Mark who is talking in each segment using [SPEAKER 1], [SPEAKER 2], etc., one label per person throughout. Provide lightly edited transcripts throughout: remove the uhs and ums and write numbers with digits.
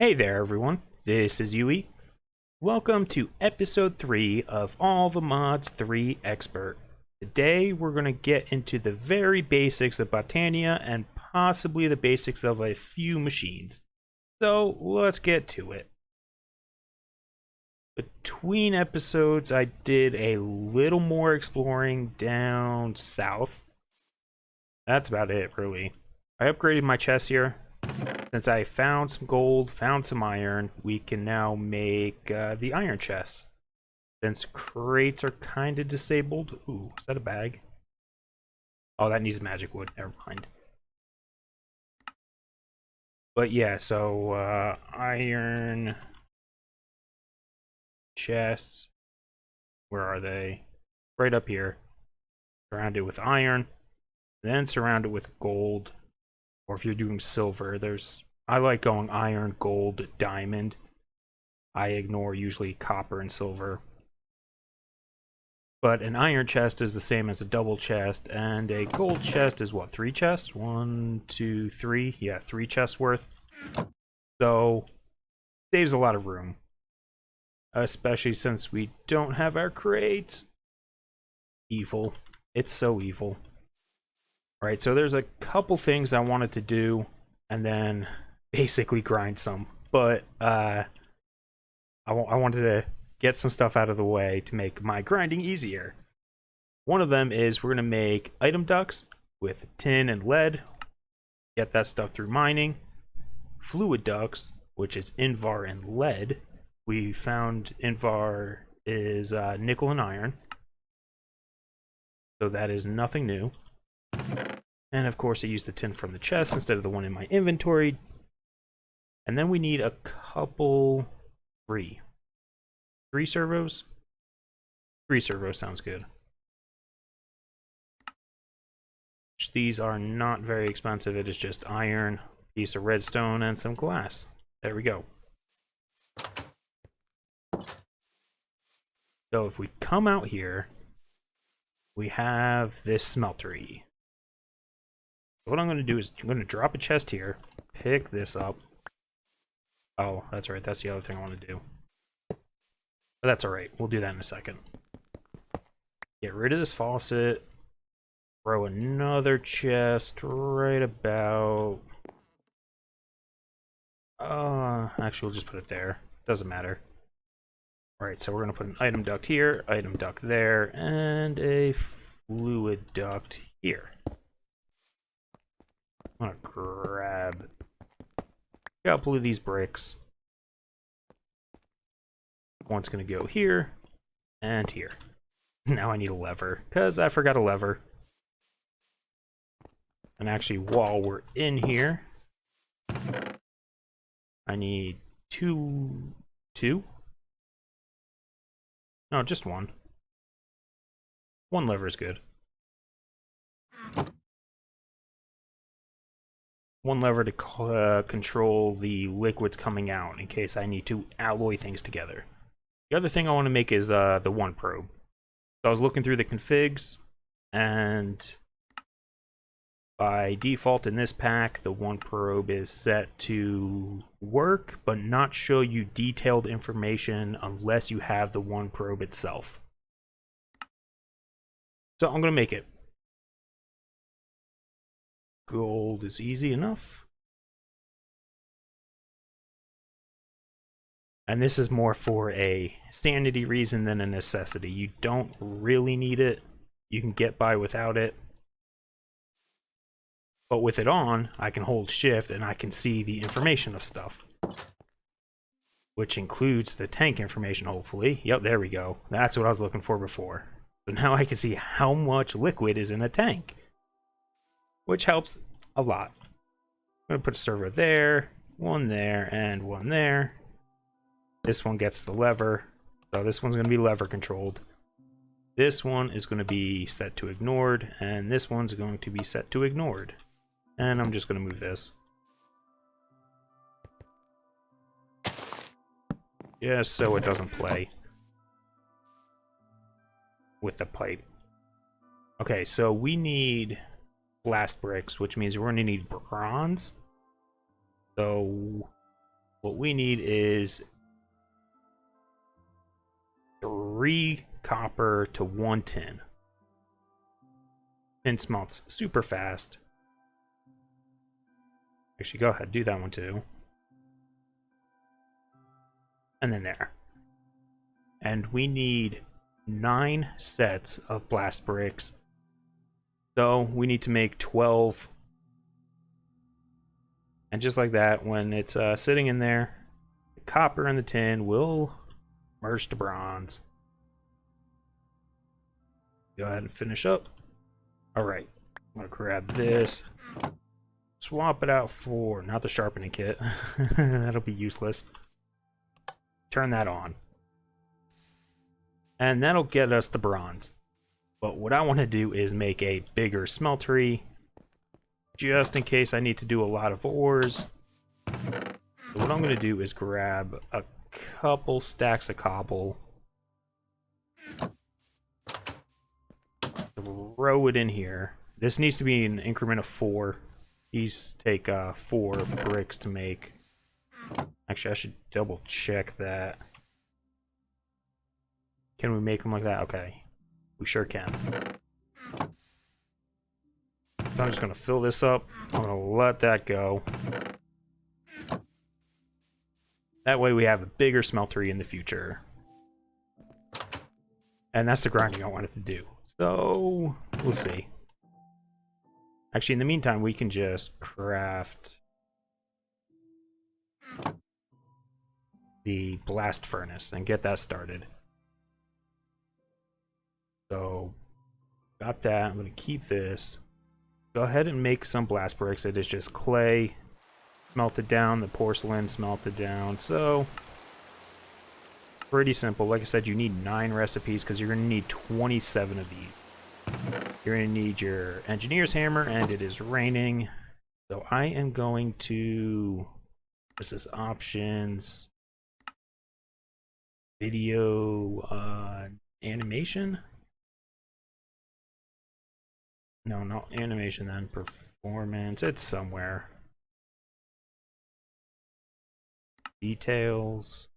[SPEAKER 1] Hey there, everyone. This is Yui. Welcome to episode 3 of All the Mods 3 Expert. Today, we're going to get into the very basics of Botania and possibly the basics of a few machines. So, let's get to it. Between episodes, I did a little more exploring down south. That's about it, really. I upgraded my chest here. Since I found some gold, found some iron, we can now make the iron chest. Since crates are kind of disabled. Ooh, is that a bag? Oh, that needs magic wood. Never mind. But yeah, so iron chests. Where are they? Right up here. Surround it with iron. Then surround it with gold. Or if you're doing silver, I like going iron, gold, diamond. I ignore usually copper and silver. But an iron chest is the same as a double chest, and a gold chest is what, 3 chests? 1, 2, 3. Yeah, 3 chests worth. So, saves a lot of room. Especially since we don't have our crates. Evil. It's so evil. Alright, so there's a couple things I wanted to do, and then basically grind some. But, I wanted to get some stuff out of the way to make my grinding easier. One of them is we're going to make item ducts with tin and lead. Get that stuff through mining. Fluid ducts, which is Invar and lead. We found Invar is nickel and iron. So that is nothing new. And of course I used the tin from the chest instead of the one in my inventory. And then we need a couple... Three servos? 3 servos sounds good. These are not very expensive. It is just iron, piece of redstone, and some glass. There we go. So if we come out here, we have this smeltery. What I'm going to do is I'm going to drop a chest here, pick this up. Oh, that's right. That's the other thing I want to do. But that's alright. We'll do that in a second. Get rid of this faucet. Throw another chest right about... actually, we'll just put it there. Doesn't matter. Alright, so we're going to put an item duct here, item duct there, and a fluid duct here. I'm going to grab a couple of these bricks. One's going to go here and here. Now I need a lever, because I forgot a lever. And actually, while we're in here, I need two? No, just one. One lever is good. One lever to control the liquids coming out in case I need to alloy things together. The other thing I want to make is the one probe. So I was looking through the configs, and by default in this pack, the one probe is set to work, but not show you detailed information unless you have the one probe itself. So I'm going to make it. Gold is easy enough. And this is more for a sanity reason than a necessity. You don't really need it. You can get by without it. But with it on, I can hold shift and I can see the information of stuff. Which includes the tank information, hopefully. Yep, there we go. That's what I was looking for before. So now I can see how much liquid is in a tank. Which helps a lot. I'm going to put a servo there, one there, and one there. This one gets the lever. So this one's going to be lever controlled. This one is going to be set to ignored, and this one's going to be set to ignored. And I'm just going to move this. Just so it doesn't play with the pipe. Okay, so we need blast bricks, which means we're going to need bronze. So What we need is 3 copper to 1 tin. Tin smelts super fast. Actually, go ahead, do that one too. And then there. And we need 9 sets of blast bricks. So we need to make 12. And just like that, when it's sitting in there, the copper and the tin will merge to bronze. Go ahead and finish up. Alright, I'm going to grab this. Swap it out for, not the sharpening kit. That'll be useless. Turn that on. And that'll get us the bronze. But what I want to do is make a bigger smeltery, just in case I need to do a lot of ores. So what I'm going to do is grab a couple stacks of cobble, throw it in here. This needs to be an increment of 4. These take 4 bricks to make. Actually, I should double check that. Can we make them like that? Okay, we sure can. So I'm just going to fill this up. I'm going to let that go. That way we have a bigger smeltery in the future. And that's the grinding I wanted to do. So, we'll see. Actually, in the meantime, we can just craft the blast furnace and get that started. So, got that. I'm going to keep this. Go ahead and make some blast bricks. It is just clay melted down, the porcelain melted down. So, pretty simple. Like I said, you need 9 recipes because you're going to need 27 of these. You're going to need your engineer's hammer, and it is raining. So I am going to, this is options, video, animation. No, not animation then, performance, it's somewhere. Details.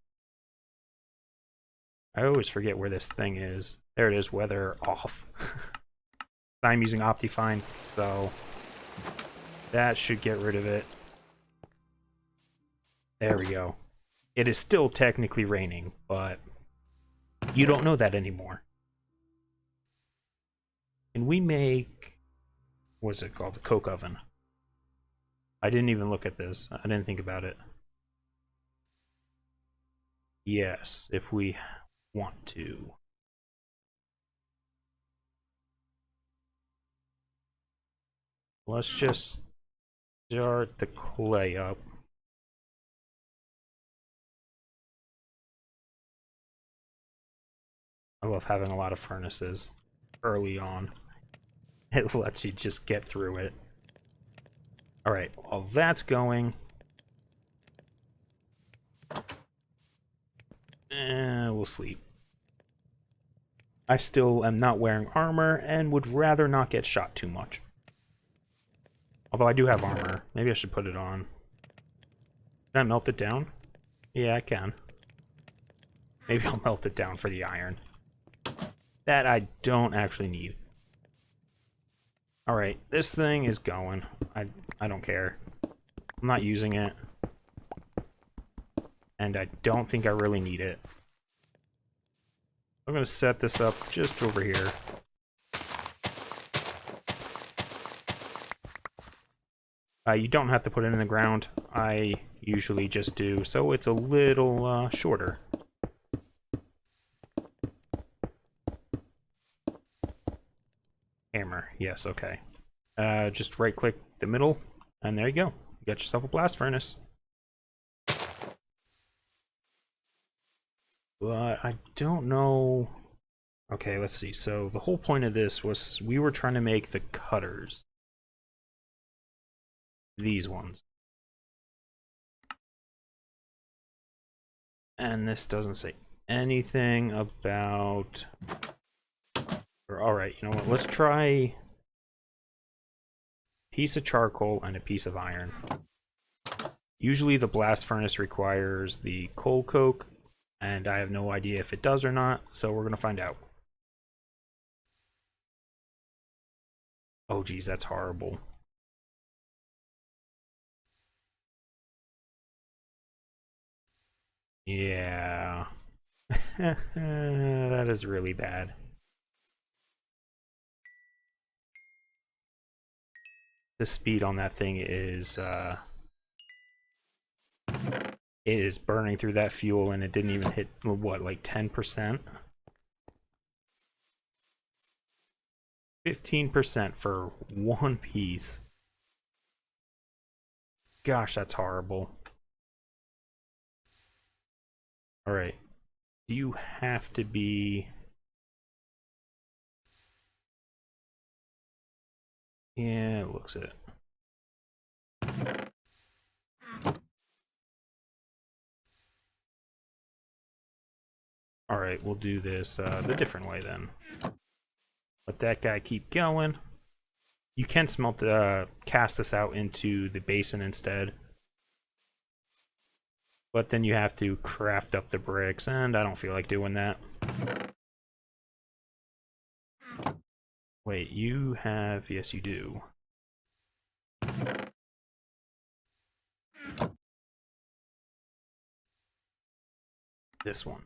[SPEAKER 1] I always forget where this thing is. There it is, weather off. I'm using Optifine, so that should get rid of it. There we go. It is still technically raining, but you don't know that anymore. Can we make, what's it called? The coke oven. I didn't even look at this. I didn't think about it. Yes, if we want to. Let's just start the clay up. I love having a lot of furnaces early on. It lets you just get through it. Alright, while that's going, we'll sleep. I still am not wearing armor and would rather not get shot too much. Although I do have armor. Maybe I should put it on. Can I melt it down? Yeah, I can. Maybe I'll melt it down for the iron. That I don't actually need. Alright, this thing is going. I don't care. I'm not using it. And I don't think I really need it. I'm going to set this up just over here. You don't have to put it in the ground. I usually just do, so it's a little shorter. Hammer, yes, okay. Just right-click the middle, and there you go. You got yourself a blast furnace. But I don't know. Okay, let's see. So the whole point of this was we were trying to make the cutters. These ones. And this doesn't say anything about... Alright, you know what? Let's try a piece of charcoal and a piece of iron. Usually the blast furnace requires the coal coke, and I have no idea if it does or not, so we're going to find out. Oh geez, that's horrible. Yeah. That is really bad. The speed on that thing is, it is burning through that fuel, and it didn't even hit, what, like 10%? 15% for one piece. Gosh, that's horrible. Alright. Do you have to be... Yeah, it looks it. Alright, we'll do this the different way then. Let that guy keep going. You can cast this out into the basin instead. But then you have to craft up the bricks, and I don't feel like doing that. Wait, you have... Yes, you do. This one.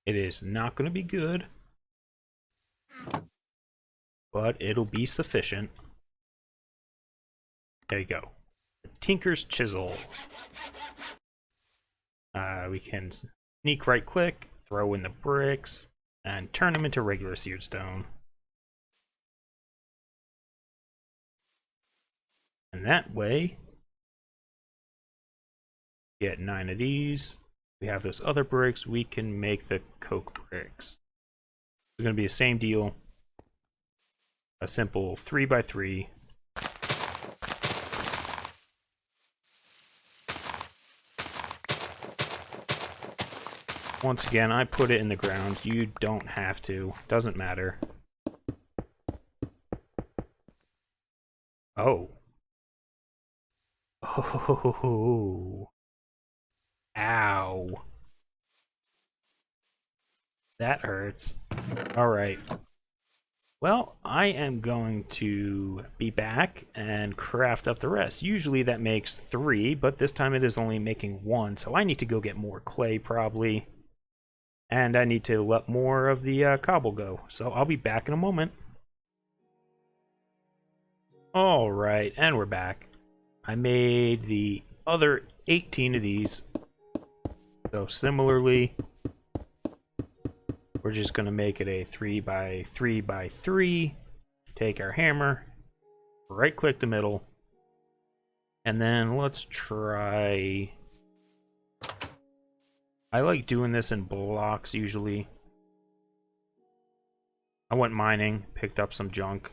[SPEAKER 1] It is not going to be good, but it'll be sufficient. There you go. The Tinker's Chisel. We can sneak right click, throw in the bricks, and turn them into regular seared stone. And that way, get 9 of these. We have those other bricks, we can make the coke bricks. It's going to be the same deal. A simple 3x3. Once again, I put it in the ground. You don't have to. Doesn't matter. Oh. Oh. Ow. That hurts. Alright. Well, I am going to be back and craft up the rest. Usually that makes 3, but this time it is only making 1, so I need to go get more clay probably. And I need to let more of the cobble go. So I'll be back in a moment. Alright, and we're back. I made the other 18 of these. So similarly, we're just going to make it a 3x3x3. Take our hammer, right click the middle, and then let's try... I like doing this in blocks usually. I went mining, picked up some junk.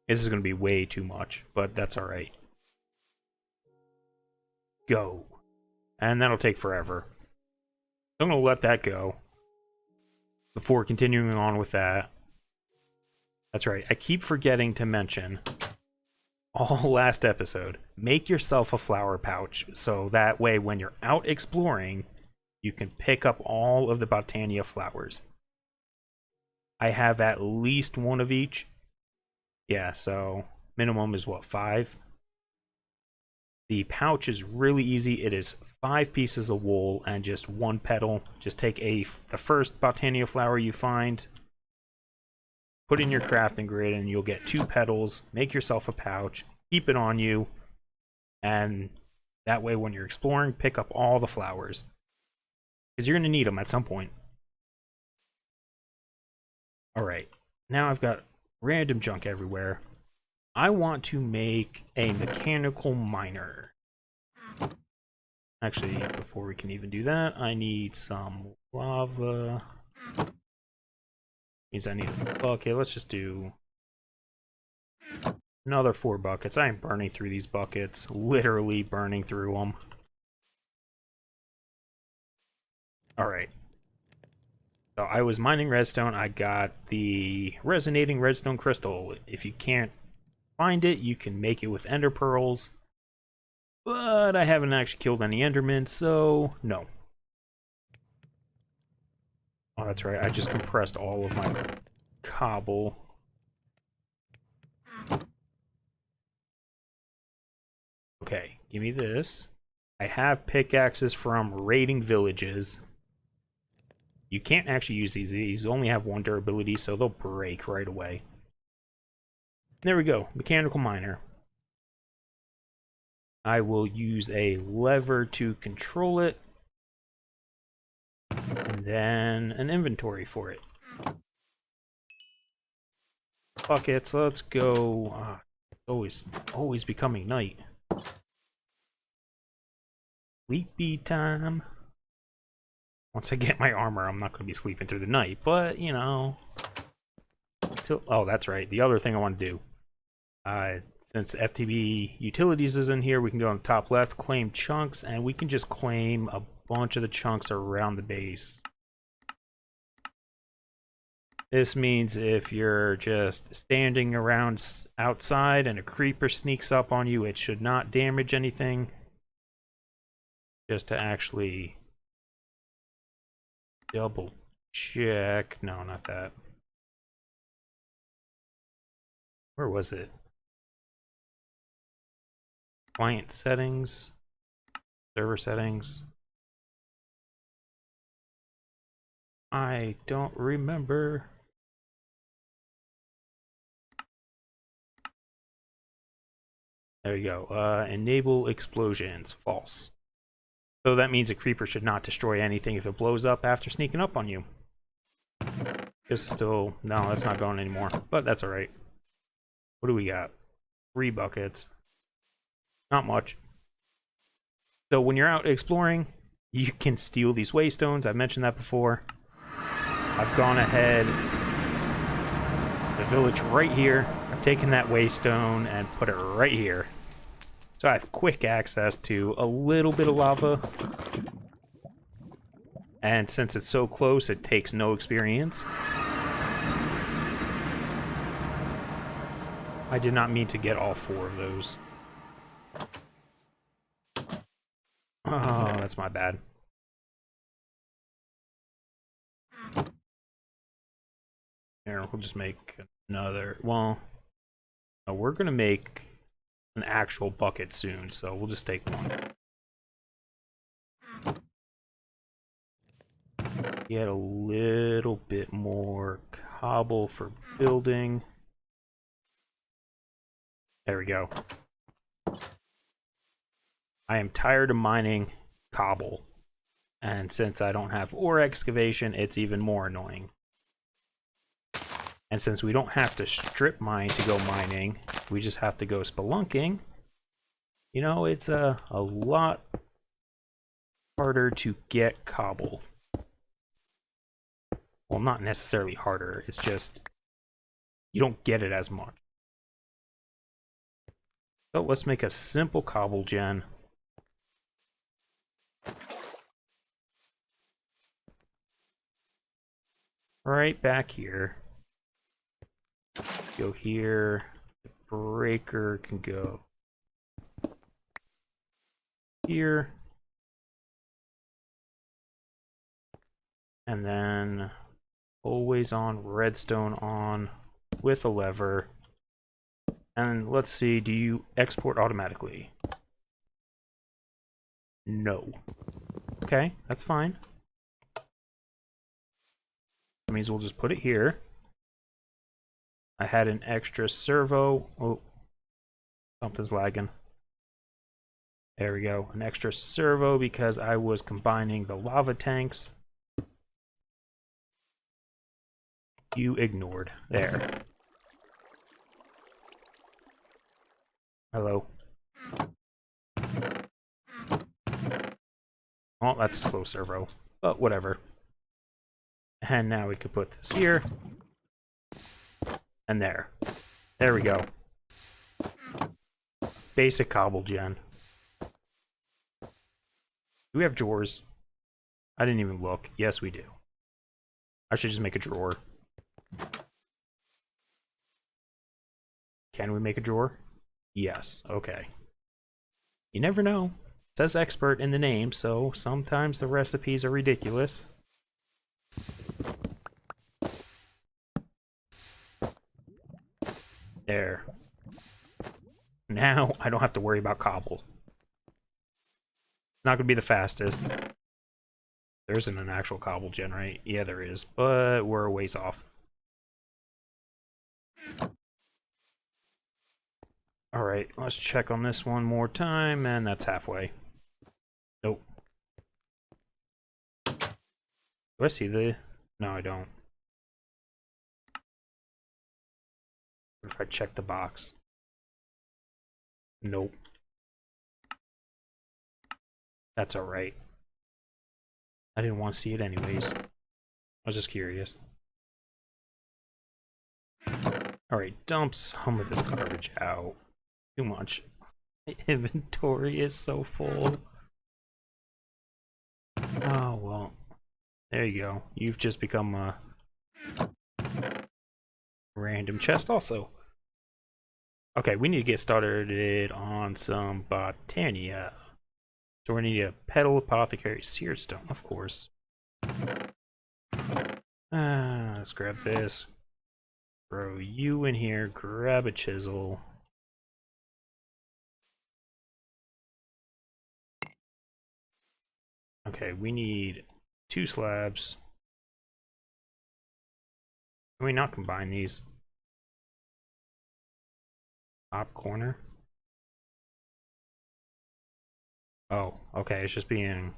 [SPEAKER 1] This is going to be way too much, but that's alright. Go. And that'll take forever. I'm going to let that go before continuing on with that. That's right, I keep forgetting to mention all last episode. Make yourself a flower pouch so that way when you're out exploring, you can pick up all of the Botania flowers. I have at least one of each. Yeah, so minimum is what, 5? The pouch is really easy. It is 5 pieces of wool and just 1 petal. Just take the first Botania flower you find, put in your crafting grid, and you'll get 2 petals. Make yourself a pouch, keep it on you, and that way when you're exploring, pick up all the flowers. Because you're going to need them at some point. Alright, now I've got random junk everywhere. I want to make a mechanical miner. Actually, before we can even do that, I need some lava. Means I need a... Okay, let's just do another 4 buckets. I am burning through these buckets. Literally burning through them. Alright. So I was mining redstone. I got the resonating redstone crystal. If you can't find it, you can make it with ender pearls. But I haven't actually killed any endermen, so no. Oh, that's right. I just compressed all of my cobble. Okay, give me this. I have pickaxes from raiding villages. You can't actually use these. These only have 1 durability, so they'll break right away. There we go. Mechanical miner. I will use a lever to control it. And then an inventory for it. Buckets, let's go. Always becoming night. Sleepy time. Once I get my armor, I'm not going to be sleeping through the night, but, you know. Oh, that's right. The other thing I want to do. Since FTB Utilities is in here, we can go on the top left, claim chunks, and we can just claim a bunch of the chunks around the base. This means if you're just standing around outside and a creeper sneaks up on you, it should not damage anything. Just to actually double check. No, not that. Where was it? Client settings, server settings. I don't remember. There you go. Enable explosions. False. So that means a creeper should not destroy anything if it blows up after sneaking up on you. This is still... No, that's not going anymore. But that's alright. What do we got? 3 buckets. Not much. So when you're out exploring, you can steal these waystones. I've mentioned that before. I've gone ahead. The village right here. I've taken that waystone and put it right here. So I have quick access to a little bit of lava. And since it's so close, it takes no experience. I did not mean to get all 4 of those. Oh, that's my bad. Here, we'll just make another... Well, no, we're going to make an actual bucket soon, so we'll just take 1. Get a little bit more cobble for building. There we go. I am tired of mining cobble. And since I don't have ore excavation, it's even more annoying. And since we don't have to strip mine to go mining, we just have to go spelunking. You know, it's a lot harder to get cobble. Well, not necessarily harder, it's just you don't get it as much. So let's make a simple cobble gen. Right back here. Go here. The breaker can go here. And then always on, redstone on with a lever. And let's see, do you export automatically? No. Okay, that's fine. That means we'll just put it here. I had an extra servo. Oh, something's lagging. There we go. An extra servo because I was combining the lava tanks. You ignored. There. Hello. Well, that's a slow servo, but whatever. And now we could put this here. And there. There we go. Basic cobble gen. Do we have drawers? I didn't even look. Yes, we do. I should just make a drawer. Can we make a drawer? Yes. Okay. You never know. It says expert in the name, so sometimes the recipes are ridiculous. There. Now I don't have to worry about cobble. It's not going to be the fastest. There isn't an actual cobble gen, right? Yeah, there is, but we're a ways off. Alright, let's check on this one more time, and that's halfway. Nope. Do I see the... No, I don't. What if I check the box? Nope. That's alright. I didn't want to see it anyways. I was just curious. Alright, dump some of this garbage out. Too much. My inventory is so full. Oh, well. There you go. You've just become a random chest also. Okay, we need to get started on some Botania. So we need a petal apothecary seared stone, of course. Let's grab this. Throw you in here, grab a chisel. Okay, we need 2 slabs. Can we not combine these? Top corner? Oh, okay, it's just being...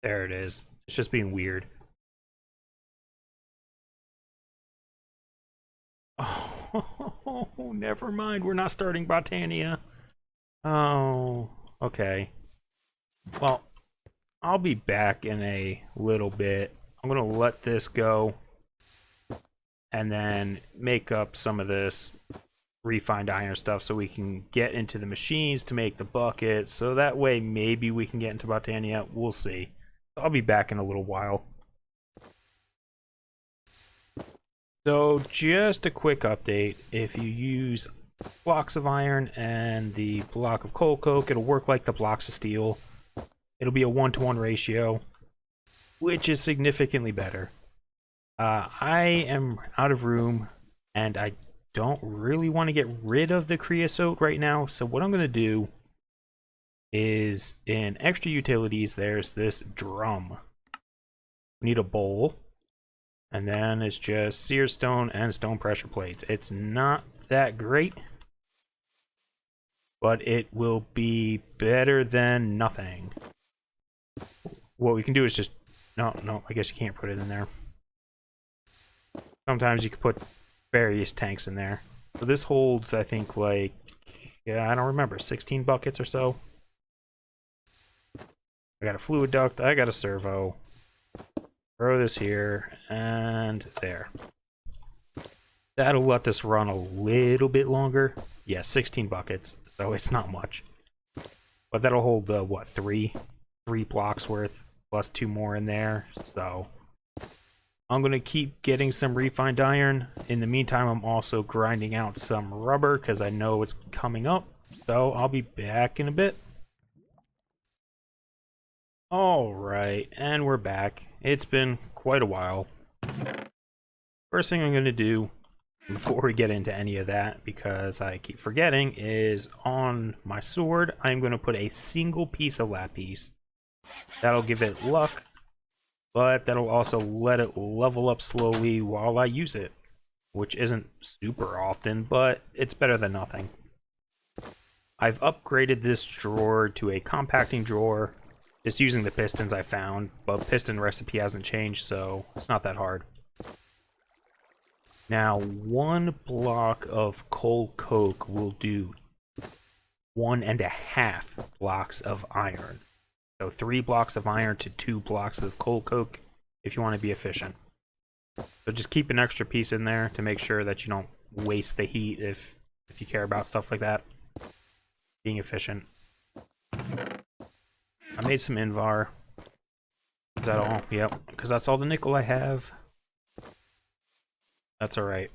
[SPEAKER 1] There it is. It's just being weird. Oh, never mind. We're not starting Botania. Oh, okay. Well, I'll be back in a little bit. I'm going to let this go and then make up some of this refined iron stuff so we can get into the machines to make the bucket. So that way maybe we can get into Botania. We'll see. I'll be back in a little while. So just a quick update. If you use blocks of iron and the block of coal coke, it'll work like the blocks of steel. It'll be a 1-to-1 ratio, which is significantly better. I am out of room, and I don't really want to get rid of the creosote right now, so what I'm going to do is, in extra utilities, there's this drum. We need a bowl, and then it's just seared stone and stone pressure plates. It's not that great, but it will be better than nothing. What we can do is just... No, I guess you can't put it in there. Sometimes you can put various tanks in there. So this holds, I think, like... Yeah, I don't remember, 16 buckets or so. I got a fluid duct, I got a servo. Throw this here, and there. That'll let this run a little bit longer. Yeah, 16 buckets, so it's not much. But that'll hold, what, 3 blocks worth, plus 2 more in there, so... I'm going to keep getting some refined iron. In the meantime, I'm also grinding out some rubber, because I know it's coming up. So, I'll be back in a bit. Alright, and we're back. It's been quite a while. First thing I'm going to do, before we get into any of that, because I keep forgetting, is on my sword, I'm going to put a single piece of lapis. That'll give it luck, but that'll also let it level up slowly while I use it, which isn't super often, but it's better than nothing. I've upgraded this drawer to a compacting drawer, just using the pistons I found, but piston recipe hasn't changed, so it's not that hard. Now, 1 block of coal coke will do 1.5 blocks of iron. So 3 blocks of iron to 2 blocks of coal coke if you want to be efficient. So just keep an extra piece in there to make sure that you don't waste the heat if you care about stuff like that. Being efficient. I made some invar. that all? Yep, because that's all the nickel I have. That's alright.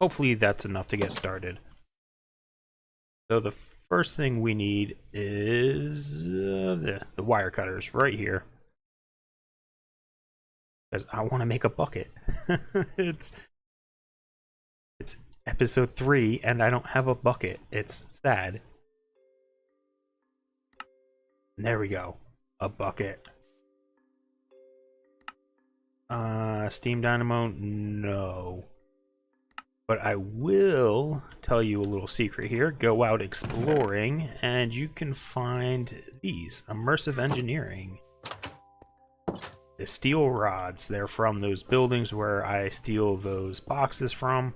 [SPEAKER 1] Hopefully that's enough to get started. So the first thing we need is the wire cutters right here. Because I want to make a bucket. it's episode 3 and I don't have a bucket. It's sad. And there we go. A bucket. Steam dynamo? No. But I will tell you a little secret here. Go out exploring and you can find these. Immersive engineering. The steel rods. They're from those buildings where I steal those boxes from.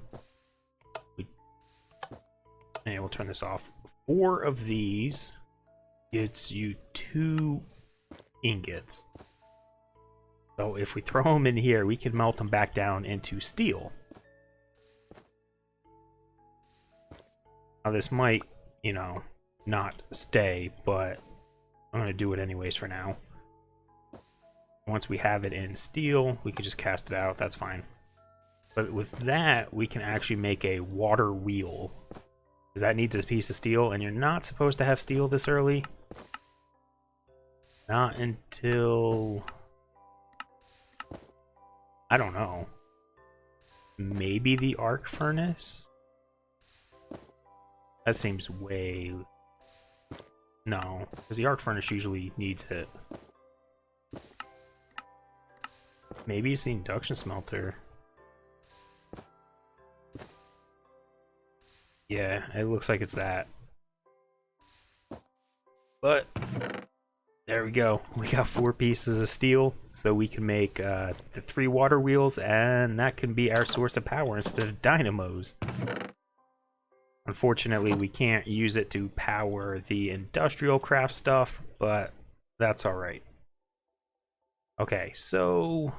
[SPEAKER 1] And we'll turn this off. 4 of these gets you 2 ingots. So if we throw them in here, we can melt them back down into steel. Now this might, you know, not stay, but I'm going to do it anyways for now. Once we have it in steel, we can just cast it out. That's fine. But with that, we can actually make a water wheel. Because that needs a piece of steel, and you're not supposed to have steel this early. Not until... I don't know. Maybe the arc furnace? That seems way... No, because the arc furnace usually needs it. Maybe it's the induction smelter. Yeah, it looks like it's that. But, there we go. We got 4 pieces of steel, so we can make the 3 water wheels, and that can be our source of power instead of dynamos. Unfortunately, we can't use it to power the industrial craft stuff, but that's alright. Okay, so...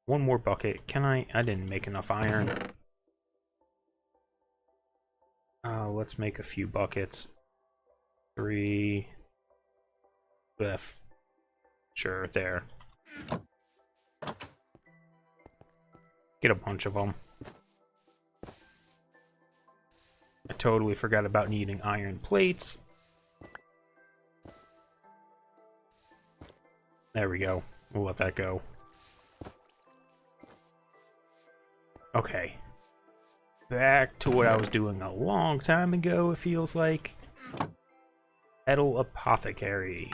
[SPEAKER 1] one more bucket. Can I didn't make enough iron. Let's make a few buckets. 3... F. Sure, there. Get a bunch of them. I totally forgot about needing iron plates. There we go. We'll let that go. Okay. Back to what I was doing a long time ago, it feels like. Untitled Apothecary.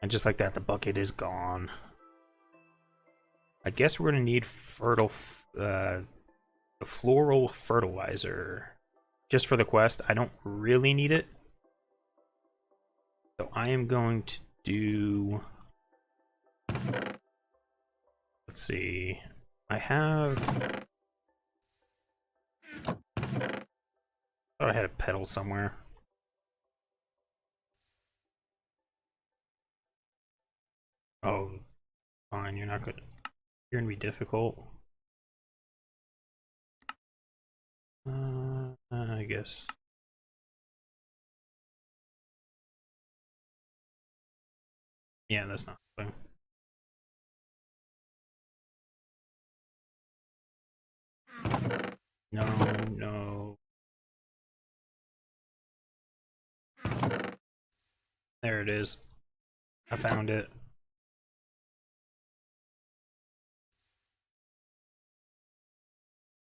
[SPEAKER 1] And just like that, the bucket is gone. I guess we're gonna need the floral fertilizer. Just for the quest. I don't really need it. So I am going to do... Let's see. I have... thought I had a pedal somewhere. Oh, fine, you're not good. You're gonna be difficult. I guess. Yeah, that's not the thing. No, no. There it is. I found it.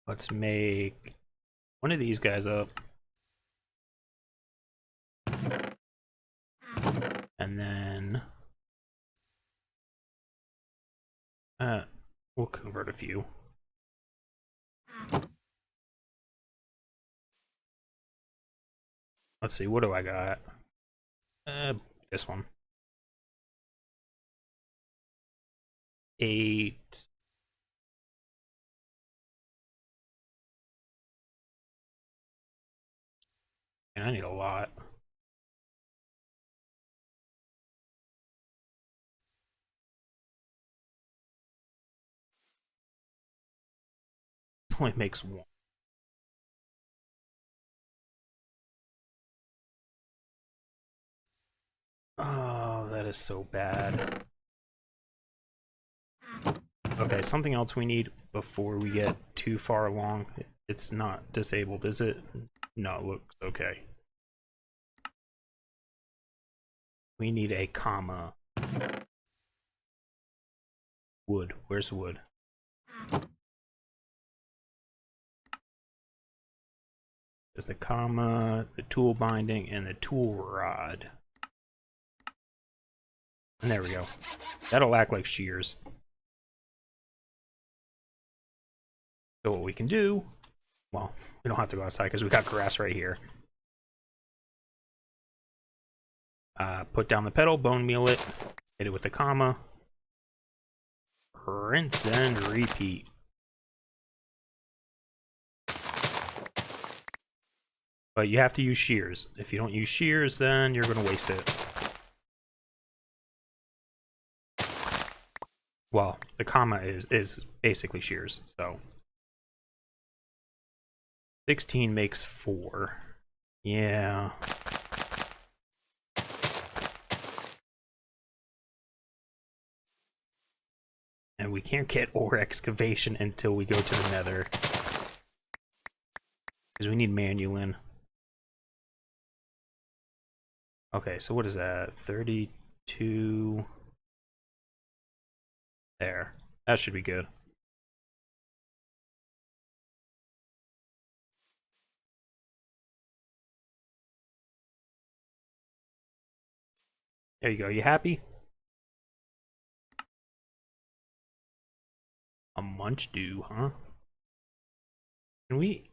[SPEAKER 1] Let's make one of these guys up. And then we'll convert a few. Let's see, what do I got? This one. 8. And I need a lot. It only makes 1. Oh, that is so bad. Okay, something else we need before we get too far along. It's not disabled, is it? No, it looks okay. We need a comma. Wood. Where's wood? There's the comma, the tool binding, and the tool rod. And there we go. That'll act like shears. So what we can do, well, we don't have to go outside because we got grass right here. Put down the pedal, bone meal it, hit it with the comma, rinse and repeat. But you have to use shears. If you don't use shears, then you're going to waste it. Well, the comma is basically shears, so. 16 makes 4. Yeah. And we can't get ore excavation until we go to the nether. Because we need manulin. Okay, so what is that? 32... There. That should be good. There you go. You happy? A munch do, huh? Can we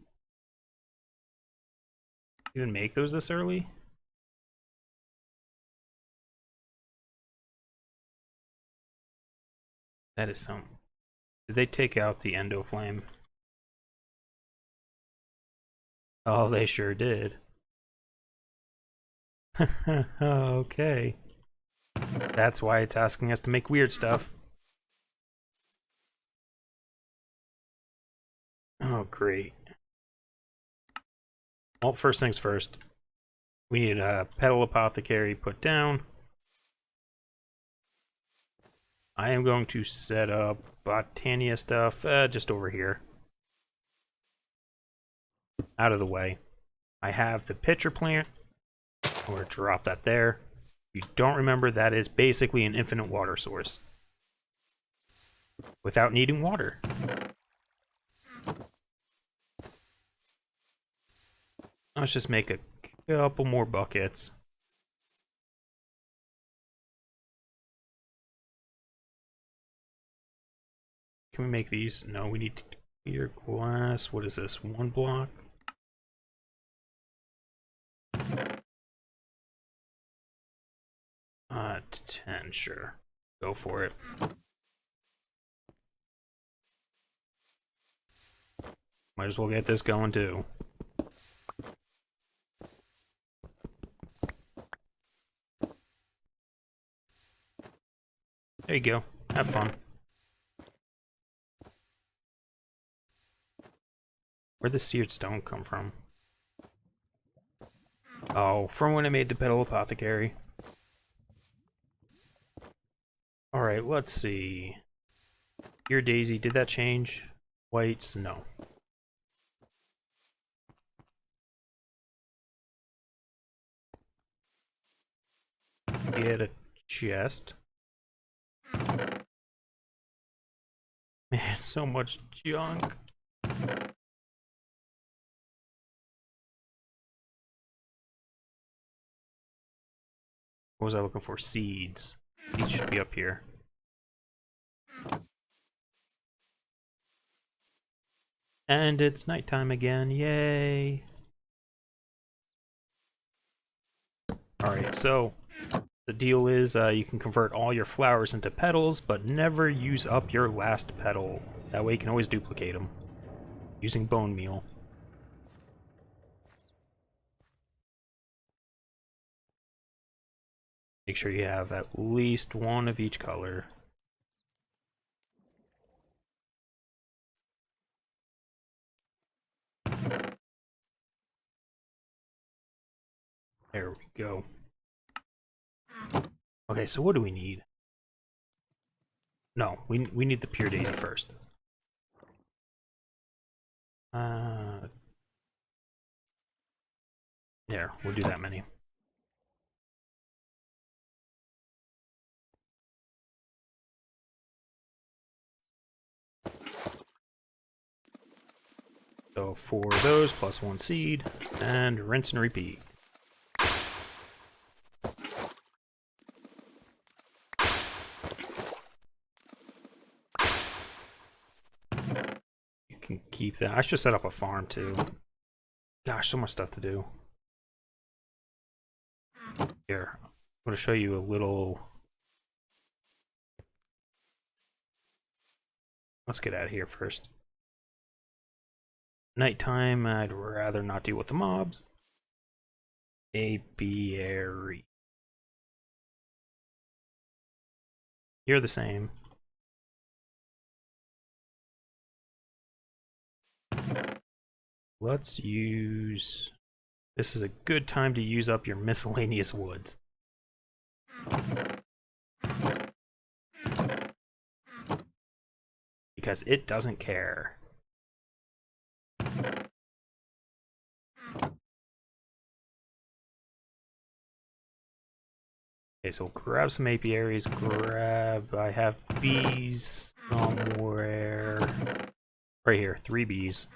[SPEAKER 1] even make those this early? That is some. Did they take out the endo flame? Oh, they sure did. Okay. That's why it's asking us to make weird stuff. Oh, great. Well, first things first. We need a petal apothecary put down. I am going to set up Botania stuff just over here. Out of the way. I have the pitcher plant. I'm going to drop that there. If you don't remember, that is basically an infinite water source. Without needing water. Let's just make a couple more buckets. Can we make these? No, we need clear glass. What is this? 1 block? Uh, 10, sure. Go for it. Might as well get this going too. There you go. Have fun. Where'd the seared stone come from? Oh, from when I made the petal apothecary. Alright, let's see. Here, Daisy, did that change? Whites? No. Get a chest. Man, so much junk. What was I looking for? Seeds. Seeds should be up here. And it's nighttime again. Yay! Alright, so the deal is you can convert all your flowers into petals, but never use up your last petal. That way you can always duplicate them using bone meal. Make sure you have at least one of each color. There we go. Okay, so what do we need? No, we need the pure daisy first. There, we'll do that many. So 4 of those plus 1 seed, and rinse and repeat. You can keep that. I should set up a farm too. Gosh, so much stuff to do. Here, I'm going to show you a little... Let's get out of here first. Nighttime, I'd rather not deal with the mobs. Apiary. You're the same. Let's use... This is a good time to use up your miscellaneous woods. Because it doesn't care. Okay, so grab some apiaries, I have bees somewhere. Right here, 3 bees.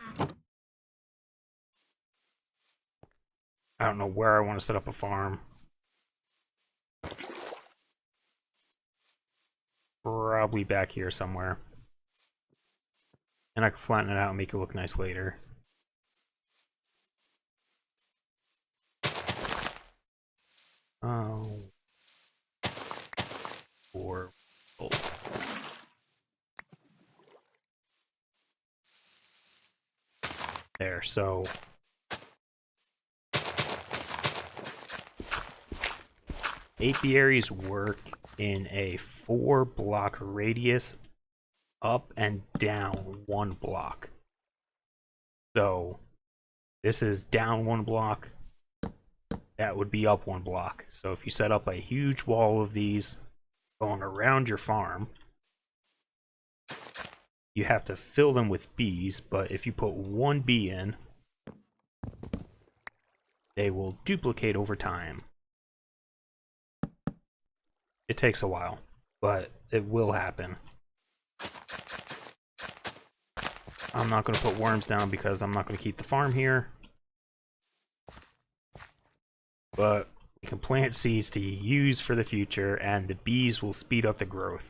[SPEAKER 1] I don't know where I want to set up a farm. Probably back here somewhere. And I can flatten it out and make it look nice later. Oh. Or there, so apiaries work in a 4-block radius up and down 1 block. So this is down 1 block, that would be up 1 block. So if you set up a huge wall of these going around your farm, you have to fill them with bees, but if you put 1 bee in, they will duplicate over time. It takes a while, but it will happen. I'm not going to put worms down because I'm not going to keep the farm here. But we can plant seeds to use for the future, and the bees will speed up the growth.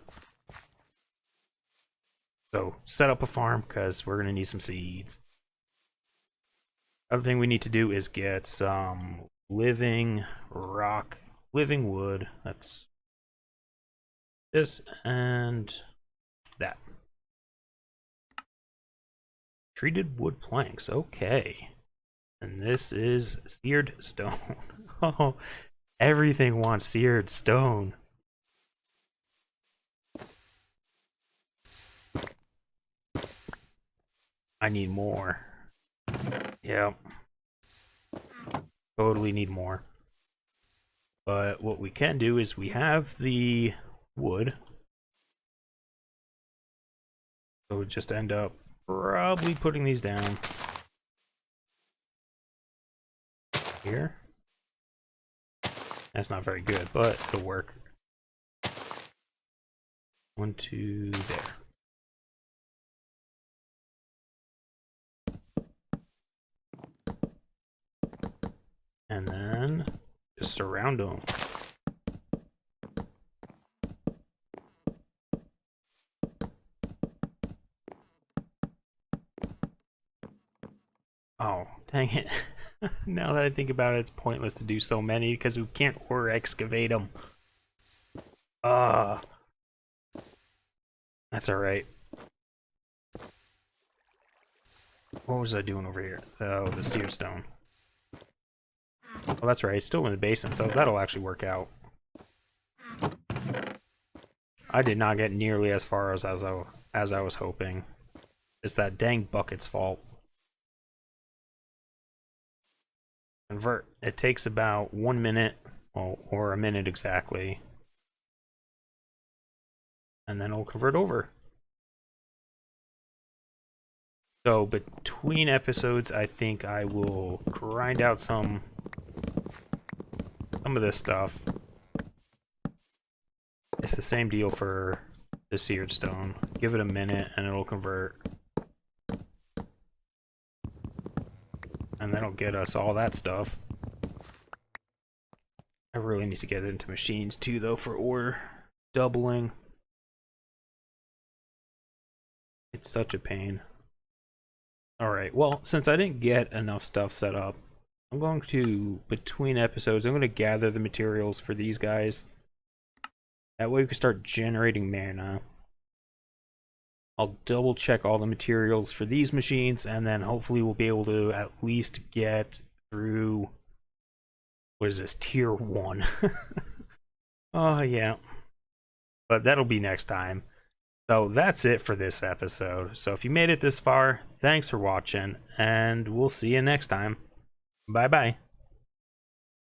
[SPEAKER 1] So set up a farm because we're going to need some seeds. Other thing we need to do is get some living rock, living wood. That's this and that. Treated wood planks, okay. And this is seared stone. Oh, everything wants seared stone. I need more. Yep. Totally need more. But what we can do is we have the wood. So we just end up probably putting these down here. That's not very good, but it'll work. 1, 2, there. And then just surround them. Oh, dang it. Now that I think about it, it's pointless to do so many because we can't ore excavate them. That's alright. What was I doing over here? Oh, the seared stone. Oh, that's right. It's still in the basin, so that'll actually work out. I did not get nearly as far as I was hoping. It's that dang bucket's fault. Convert. It takes about 1 minute, well, or a minute exactly. and then it'll convert over. So between episodes, I think I will grind out some of this stuff. It's the same deal for the seared stone. Give it a minute and it'll convert. And that'll get us all that stuff. I really need to get into machines too, though, for ore doubling. It's such a pain. Alright, well, since I didn't get enough stuff set up, I'm going to, between episodes, I'm going to gather the materials for these guys. That way we can start generating mana. I'll double check all the materials for these machines, and then hopefully we'll be able to at least get through, what is this, tier 1. Oh yeah, but that'll be next time. So that's it for this episode. So if you made it this far, thanks for watching, and we'll see you next time. Bye bye.